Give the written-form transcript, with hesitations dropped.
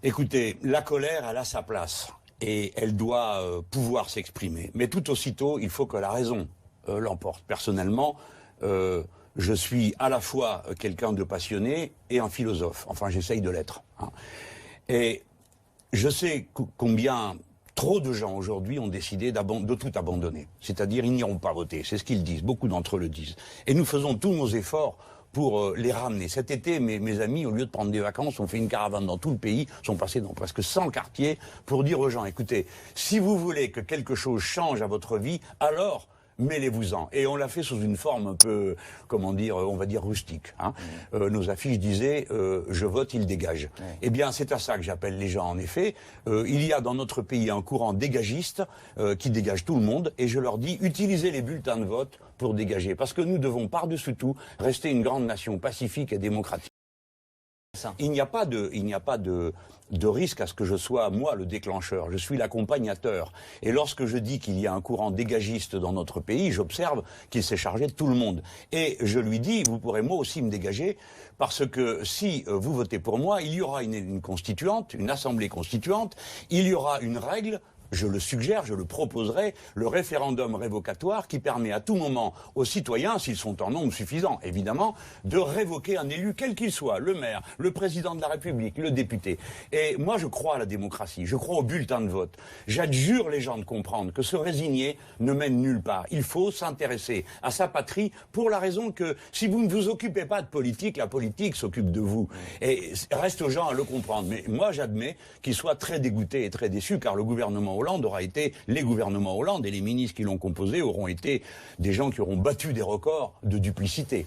Écoutez, la colère, elle a sa place et elle doit pouvoir s'exprimer. Mais tout aussitôt, il faut que la raison l'emporte. Personnellement, je suis à la fois quelqu'un de passionné et un philosophe. Enfin, j'essaye de l'être. Hein. Et je sais combien trop de gens aujourd'hui ont décidé de tout abandonner. C'est-à-dire, ils n'iront pas voter. C'est ce qu'ils disent. Beaucoup d'entre eux le disent. Et nous faisons tous nos efforts pour les ramener. Cet été, mes amis, au lieu de prendre des vacances, ont fait une caravane dans tout le pays, sont passés dans presque 100 quartiers pour dire aux gens, écoutez, si vous voulez que quelque chose change à votre vie, alors mêlez-vous-en. Et on l'a fait sous une forme un peu, comment dire, on va dire rustique. Hein. Nos affiches disaient je vote, il dégage. Eh bien, c'est à ça que j'appelle les gens, en effet. Il y a dans notre pays un courant dégagiste qui dégage tout le monde. Et je leur dis, utilisez les bulletins de vote pour dégager. Parce que nous devons, par-dessus tout, rester une grande nation pacifique et démocratique. Il n'y a pas de risque à ce que je sois, moi, le déclencheur. Je suis l'accompagnateur. Et lorsque je dis qu'il y a un courant dégagiste dans notre pays, j'observe qu'il s'est chargé de tout le monde. Et je lui dis, vous pourrez moi aussi me dégager, parce que si vous votez pour moi, il y aura une constituante, une assemblée constituante, il y aura une règle. Je le suggère, je le proposerai, le référendum révocatoire qui permet à tout moment aux citoyens, s'ils sont en nombre suffisant, évidemment, de révoquer un élu, quel qu'il soit, le maire, le président de la République, le député. Et moi, je crois à la démocratie, je crois au bulletin de vote. J'adjure les gens de comprendre que se résigner ne mène nulle part. Il faut s'intéresser à sa patrie pour la raison que si vous ne vous occupez pas de politique, la politique s'occupe de vous. Et reste aux gens à le comprendre. Mais moi, j'admets qu'ils soient très dégoûtés et très déçus, car le gouvernement Hollande aura été, les gouvernements Hollande et les ministres qui l'ont composé auront été des gens qui auront battu des records de duplicité.